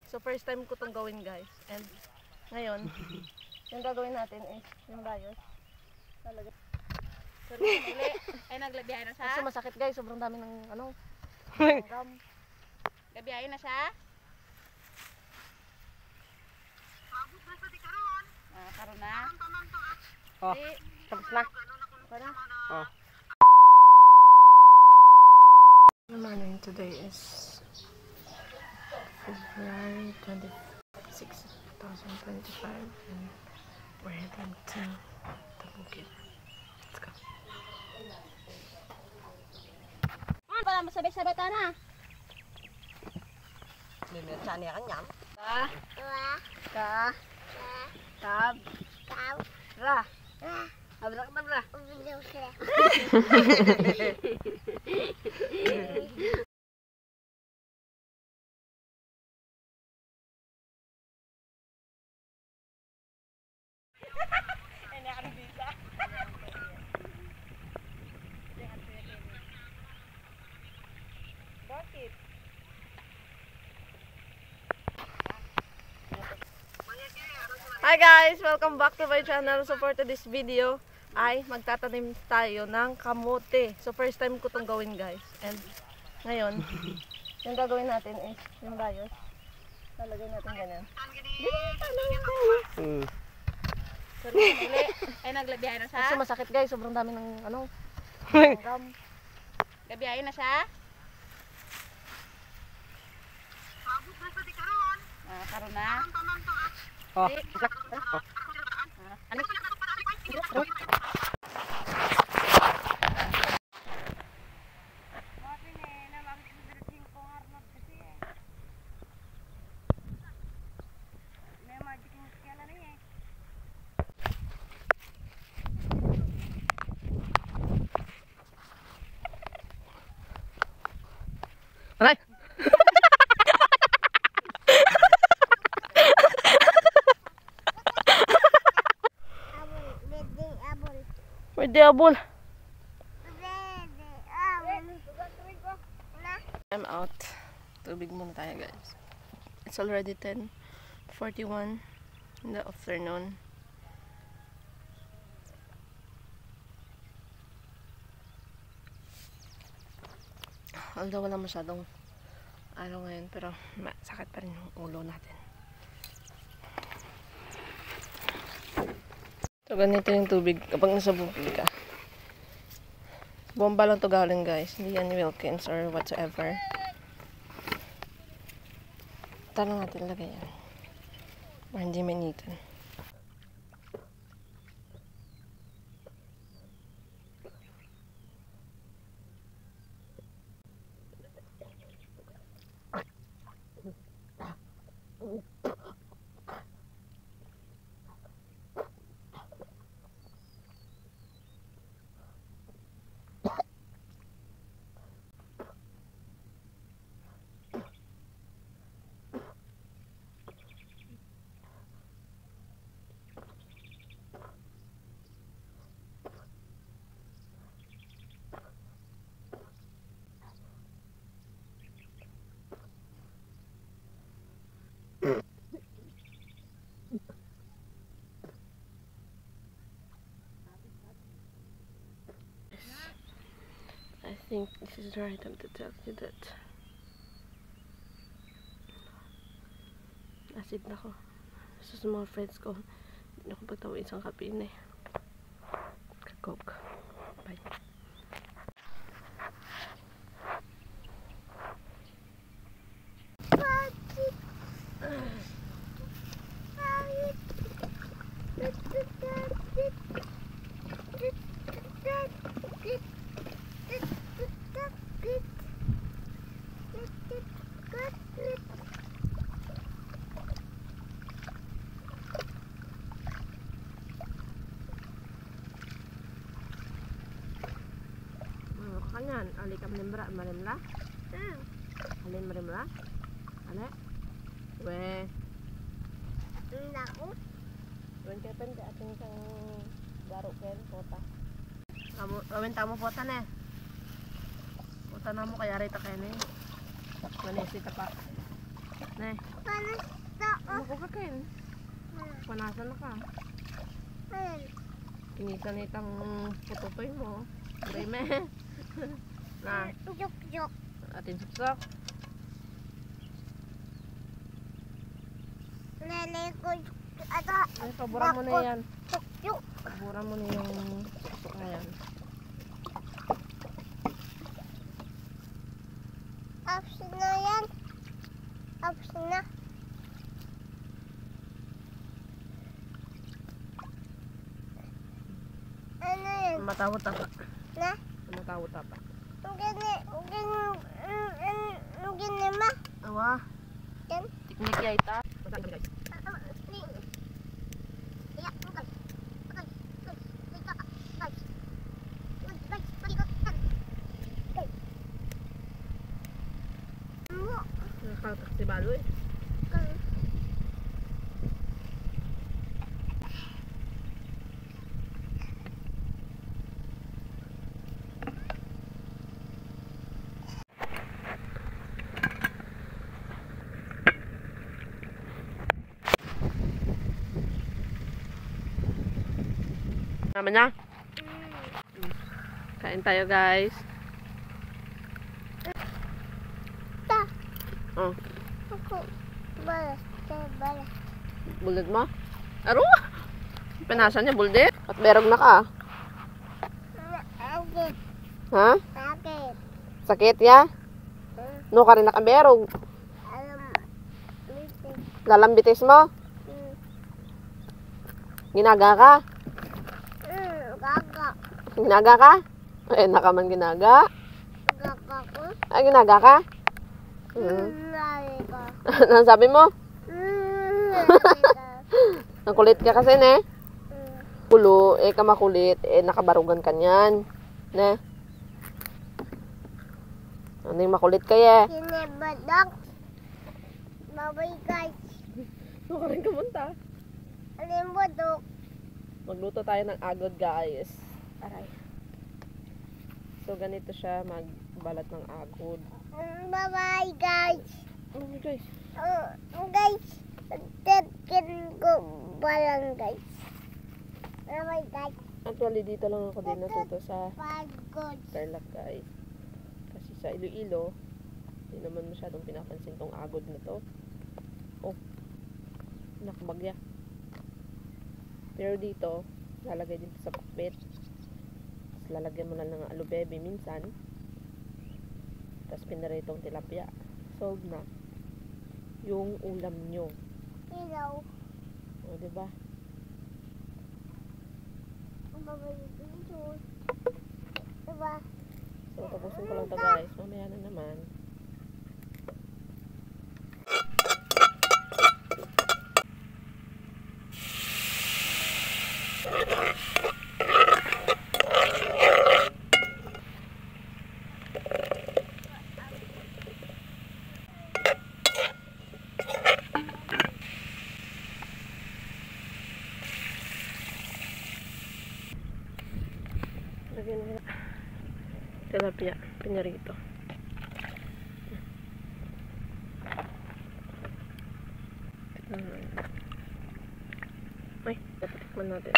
So first time ko itong gawin guys. And ngayon, yung gagawin natin is yung layos. Talaga. Sorry, mali. Ay naglabiyahin na siya. Kasi masakit guys, sobrang dami ng ano. Gam. Labiyahin na siya. Abot na sa di karon. Karon na. Oh, tapos na. Para? Oh. Good morning. Today is February 26, 2025 and we're heading to the bukid. Let's go. Para masabay-sabay ta na. Lilit siya niya kanyam. Ka. Tab. Ra. Abra ka bra. Hi guys! Welcome back to my channel. So for today's video ay magtatanim tayo ng kamote. So first time ko itong gawin guys. And ngayon, yung gagawin natin is yung layos. Lalagay natin ganyan. Sorry, mali. Ay naglabiyahin na siya. Kasi masakit guys, sobrang dami ng ano. Gam. Labiyahin na siya. Abot na sa di karon. Karon na. Oh, Aray! Pwede abol. I'm out. Tubig muna tayo guys. It's already 10:41 in the afternoon. Although wala masyadong araw ngayon, pero sakit pa rin yung ulo natin. So ganito yung tubig kapag nasa bukid ka. Bomba lang to galing guys, hindi yan Wilkins or whatsoever. Tanong natin lagay yan para hindi manitan. I think this is the right time to tell you that nasid na ko sa mga friends ko. Hindi ako pagtawa isang kapin eh. Coke. Bye. Kanyan, alikam nimra marimla. Alin marimla? Ale? We. Nako. Wen kapan ka ating sang daro ken kota. Gawin tamo pota na. Pota na mo kaya rita kay ni. Manesi ta pa. Ne. Makukakain. Panasan na ka. Kinisan itang pututoy mo. Breme. Na. Juk-juk. Atin suksak. Lele ko. Ito. Ay, paboran mo na yan. Juk-juk. Paboran mo na yung suksok na yan. Option na yan. Option na. Ano yan? Matawot apa. Na? Matawot apa. Gini ma. Awa. Yan. Tiknik ya ita. Masain kami guys. Nakakatak si Balo eh. Naman na. Kain tayo guys. Ta. Oh, Ako. Balas. Balas. bulid mo? Aro! Pinasan niya bulid. At berog na ka. Agit. Ha? Agit. Sakit ya? No ka rin nakaberog. Bitin. Lalambitis mo? Ginaga ka? Gaga. Ginaga ka? Eh, nakaman ginaga. Gaga ko. Ay, ginaga ka? Nari ko. Ano sabi mo? Nari ko. Ang kulit ka kasi, ne? Kulo, eh, kamakulit, eh, nakabarugan ka niyan. Ne? Ano yung makulit ka, eh? Kinibadok. Bye-bye guys. Ano ka rin kamunta? Alimbudok. Magluto tayo ng agod, guys. Aray. So, ganito siya magbalat ng agod. Bye-bye guys. Oh, guys. Guys, takin ko balang guys. Bye-bye guys. Actually, dito lang ako din natuto sa Pagod. Tarlac, guys. Kasi sa Iloilo, hindi naman masyadong pinapansin tong agod na to. Oh, nakabagya. Pero dito, lalagay dito sa pakbet. Tapos lalagyan mo lang ng alubebe minsan. Tapos pinaritong tilapia. Solve na. Yung ulam nyo. Hello. O, diba? Bye-bye guys. Diba? So, tapusin ko lang to guys. Mamaya na naman. Lagyan mo tilapia, pinarito. Ay, dapat tikman natin.